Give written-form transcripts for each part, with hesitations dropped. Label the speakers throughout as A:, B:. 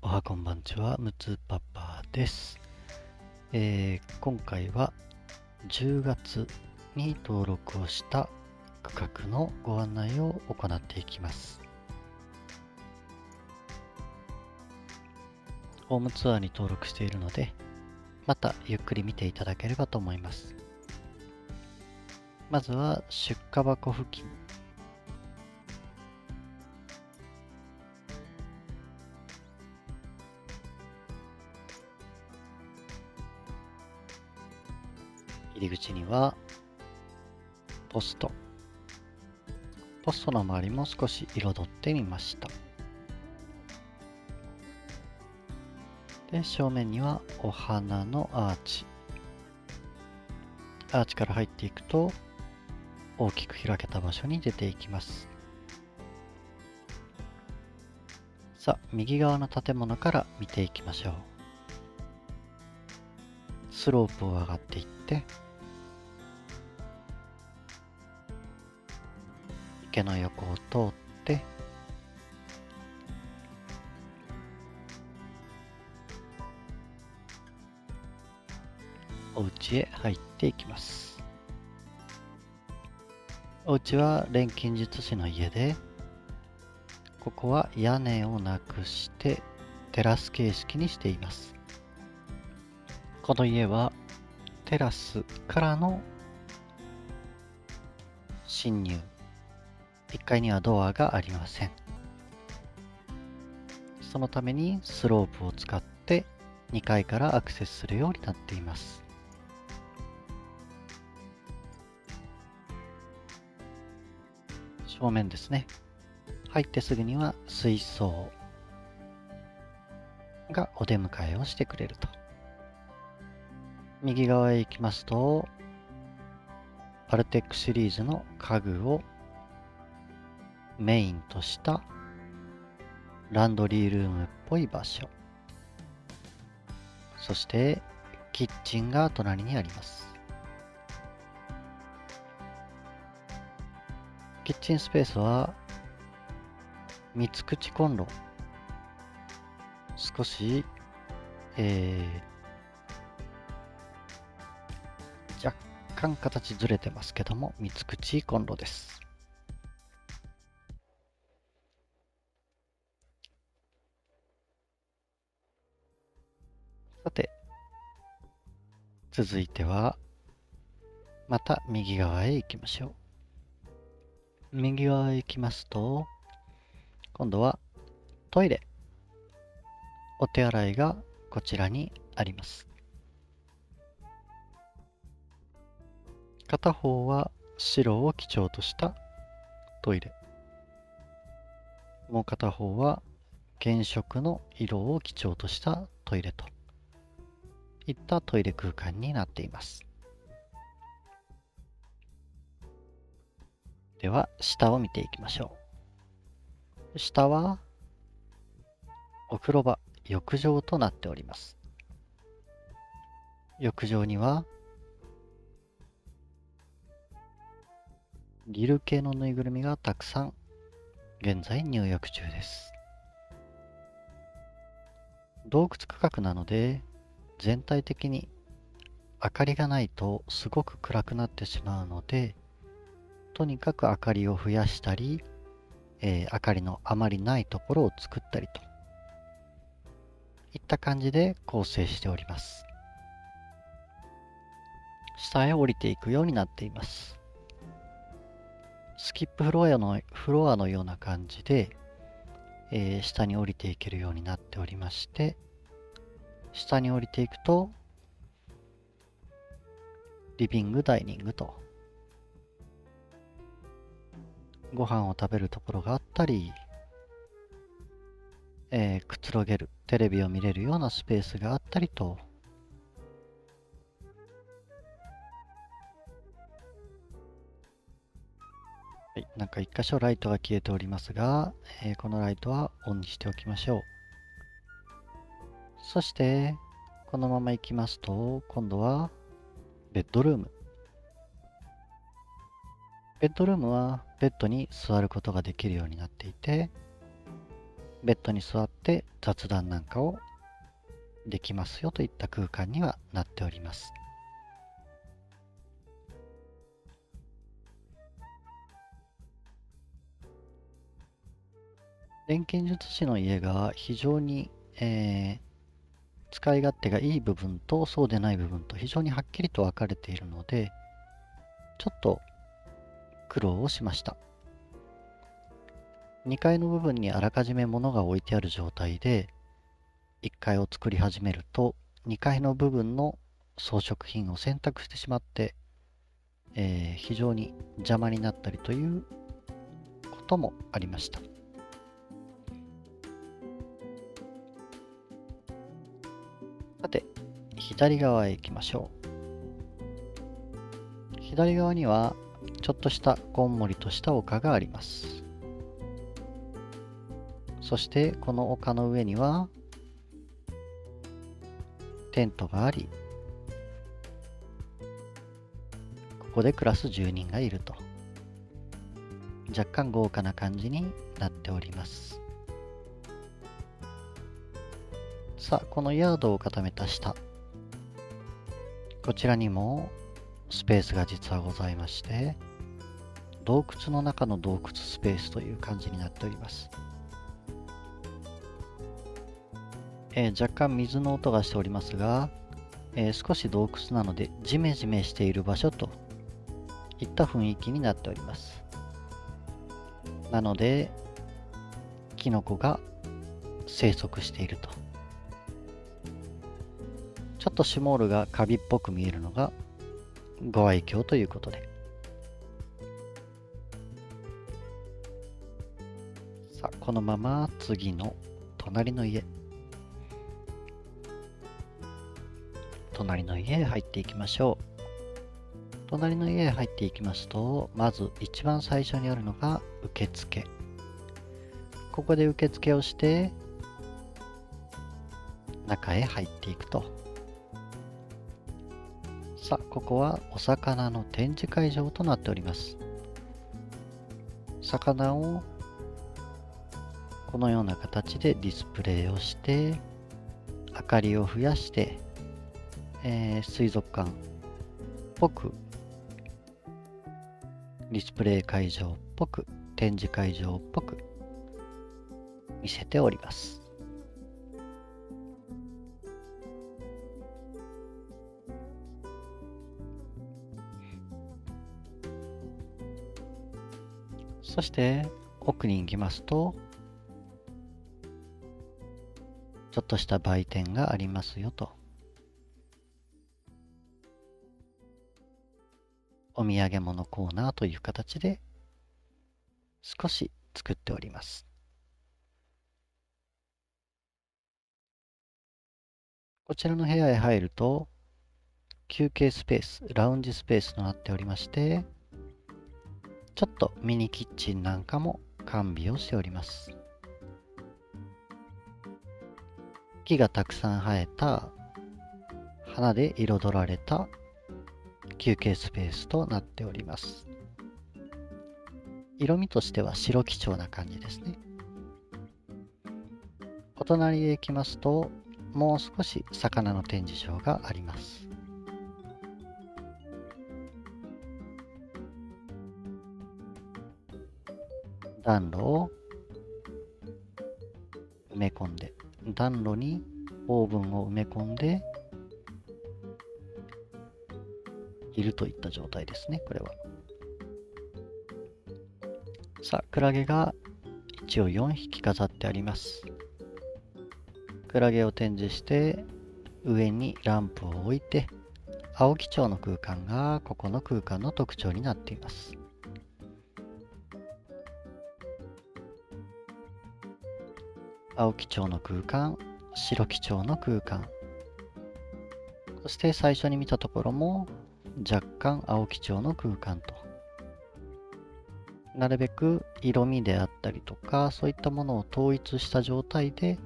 A: おはこんばんちは、むつパパです。今回は10月に登録をした区画のご案内を行っていきます。ホームツアーに登録しているので、またゆっくり見ていただければと思います。まずは出荷箱付近。入り口にはポストの周りも少し彩ってみました。で、正面にはお花のアーチから入っていくと大きく開けた場所に出ていきます。さあ、右側の建物から見ていきましょう。スロープを上がっていって池の横を通ってお家へ入っていきます。お家は錬金術師の家で、ここは屋根をなくしてテラス形式にしています。この家はテラスからの侵入、1階にはドアがありません。そのためにスロープを使って2階からアクセスするようになっています。正面ですね。入ってすぐには水槽がお出迎えをしてくれると。右側へ行きますと、バルテックシリーズの家具をメインとしたランドリールームっぽい場所。そしてキッチンが隣にあります。キッチンスペースは3つ口コンロ。少し、若干形ずれてますけども、3つ口コンロです。さて、続いては、また右側へ行きましょう。右側へ行きますと、今度はトイレ。お手洗いがこちらにあります。片方は白を基調としたトイレ。もう片方は原色の色を基調としたトイレといったトイレ空間になっています。では下を見ていきましょう。下はお風呂場、浴場となっております。浴場にはリル系のぬいぐるみがたくさん現在入浴中です。洞窟区画なので全体的に明かりがないとすごく暗くなってしまうので、とにかく明かりを増やしたり、明かりのあまりないところを作ったりといった感じで構成しております。下へ降りていくようになっています。スキップフロアのような感じで、下に降りていけるようになっておりまして、下に降りていくとリビングダイニングとご飯を食べるところがあったり、くつろげるテレビを見れるようなスペースがあったりと、はい、なんか一箇所ライトが消えておりますが、このライトはオンにしておきましょう。そしてこのまま行きますと、今度はベッドルーム。ベッドルームはベッドに座ることができるようになっていて、ベッドに座って雑談なんかをできますよといった空間にはなっております。錬金術師の家が非常に、使い勝手がいい部分とそうでない部分と非常にはっきりと分かれているので、ちょっと苦労をしました。2階の部分にあらかじめ物が置いてある状態で1階を作り始めると、2階の部分の装飾品を選択してしまって、非常に邪魔になったりということもありました。さて、左側へ行きましょう。左側にはちょっとしたこんもりとした丘があります。そしてこの丘の上にはテントがあり、ここで暮らす住人がいると、若干豪華な感じになっております。さあ、このヤードを固めた下、こちらにもスペースが実はございまして、洞窟の中の洞窟スペースという感じになっております。若干水の音がしておりますが、少し洞窟なのでジメジメしている場所といった雰囲気になっております。なのでキノコが生息していると。ちょっとシュモールがカビっぽく見えるのがご愛嬌ということで。さあ、このまま次の隣の家へ入っていきましょう。隣の家へ入っていきますと、まず一番最初にあるのが受付。ここで受付をして中へ入っていくと。さあ、ここはお魚の展示会場となっております。魚をこのような形でディスプレイをして、明かりを増やして、水族館っぽく、ディスプレイ会場っぽく、展示会場っぽく見せております。そして奥に行きますと、ちょっとした売店がありますよと。お土産物コーナーという形で少し作っております。こちらの部屋へ入ると休憩スペース、ラウンジスペースとなっておりまして、ちょっとミニキッチンなんかも完備をしております。木がたくさん生えた花で彩られた休憩スペースとなっております。色味としては白基調な感じですね。お隣へ行きますと、もう少し魚の展示場があります。暖炉を埋め込んで、暖炉にオーブンを埋め込んでいるといった状態ですね、これは。さあ、クラゲが一応4匹飾ってあります。クラゲを展示して上にランプを置いて、青基調の空間がここの空間の特徴になっています。青基調の空間、白基調の空間、そして最初に見たところも若干青基調の空間と、なるべく色味であったりとかそういったものを統一した状態で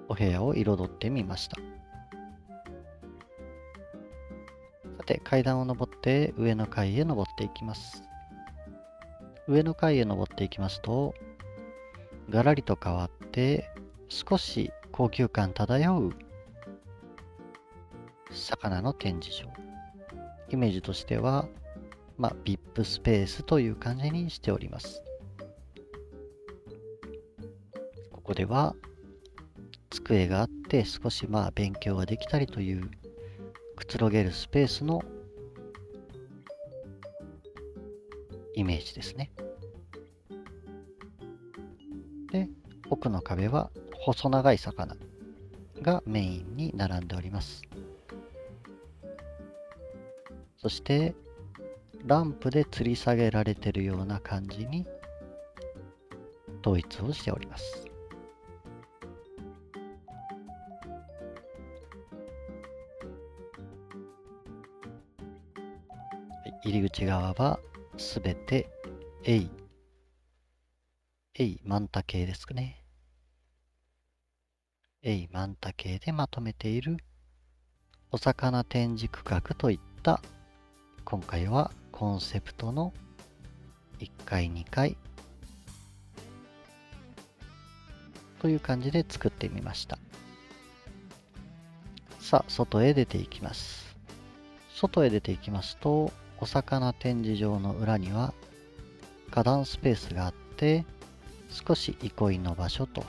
A: お部屋を彩ってみました。さて、階段を登って上の階へ登っていきます。上の階へ登っていきますと、ガラリと変わって少し高級感漂う魚の展示場。イメージとしては、VIP スペースという感じにしております。ここでは机があって少し勉強ができたりというくつろげるスペースのイメージですね。で、奥の壁は細長い魚がメインに並んでおります。そしてランプで吊り下げられているような感じに統一をしております。入り口側はすべてマンタ系ですかね。マンタ系でまとめているお魚展示区画といった今回はコンセプトの1階2階という感じで作ってみました。さあ外へ出ていきます。外へ出ていきますとお魚展示場の裏には花壇スペースがあって少し憩いの場所と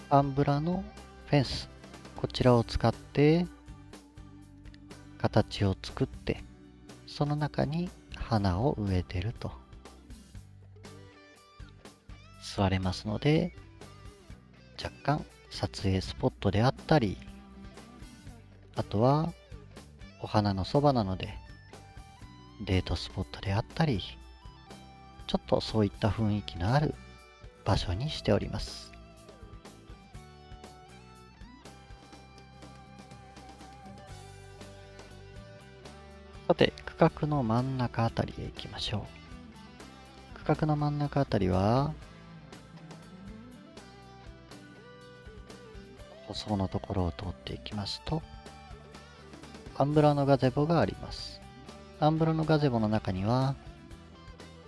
A: アンブラのフェンス、こちらを使って形を作ってその中に花を植えてると座れますので、若干撮影スポットであったり、あとはお花のそばなのでデートスポットであったり、ちょっとそういった雰囲気のある場所にしております。さて、区画の真ん中あたりへ行きましょう。区画の真ん中あたりは舗装のところを通っていきますとアンブラのガゼボがあります。アンブラのガゼボの中には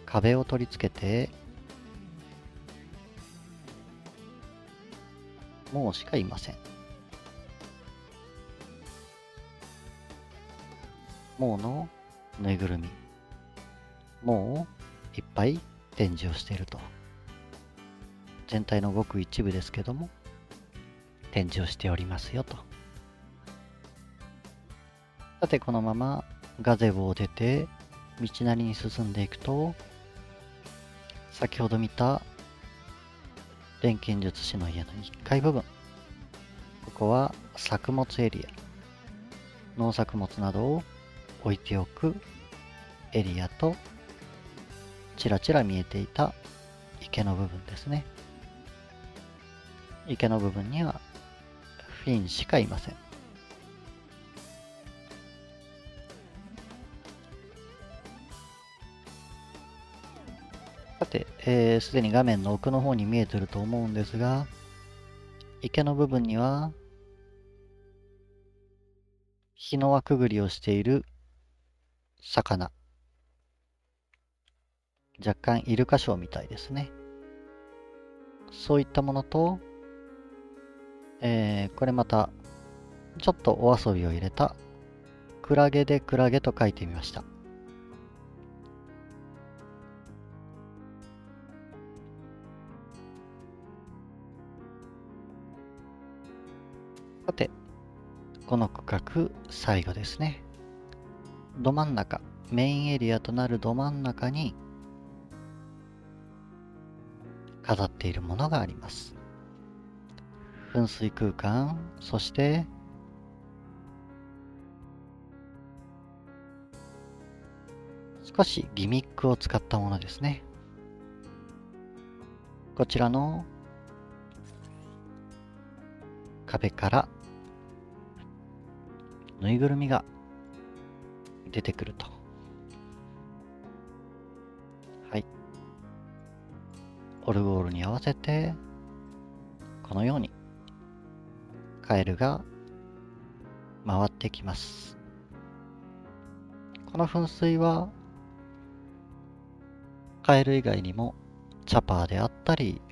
A: 壁を取り付けてもうしかいません。もうのぬいぐるみ、もういっぱい展示をしていると。全体のごく一部ですけども展示をしておりますよと。さてこのままガゼボを出て道なりに進んでいくと先ほど見た錬金術師の家の1階部分、ここは作物エリア、農作物などを置いておくエリアとちらちら見えていた池の部分ですね。池の部分にはフィンしかいません。さて、すでに画面の奥の方に見えてると思うんですが、池の部分には日の輪くぐりをしている魚、若干イルカショーみたいですね。そういったものと、これまたちょっとお遊びを入れたクラゲでクラゲと書いてみました。さてこの区画最後ですね。ど真ん中、メインエリアとなるど真ん中に飾っているものがあります。噴水空間、そして少しギミックを使ったものですね。こちらの壁からぬいぐるみが出てくると。はい。オルゴールに合わせてこのようにカエルが回ってきます。この噴水はカエル以外にもチャパーであったり、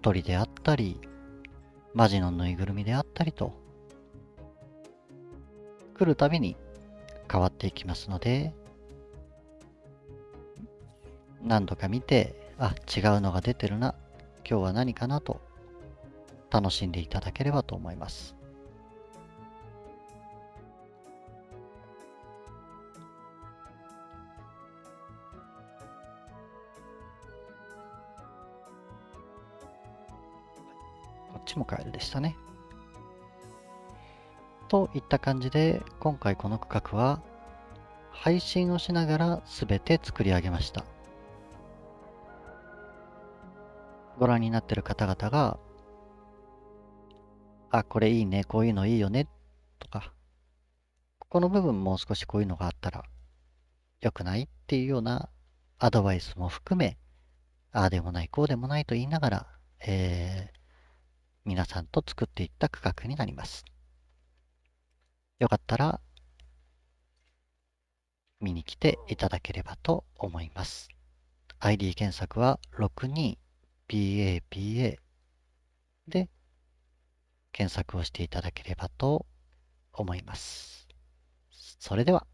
A: 鳥であったり、マジのぬいぐるみであったりと、来るたびに変わっていきますので、何度か見て、あ、違うのが出てるな、今日は何かなと楽しんでいただければと思います。こっちもカエルでしたね。といった感じで、今回この区画は配信をしながら全て作り上げました。ご覧になっている方々が、あ、これいいね、こういうのいいよね、とか、ここの部分もう少しこういうのがあったら良くないっていうようなアドバイスも含め、ああでもない、こうでもないと言いながら、皆さんと作っていった区画になります。よかったら見に来ていただければと思います。ID 検索は 62PAPA で検索をしていただければと思います。それでは。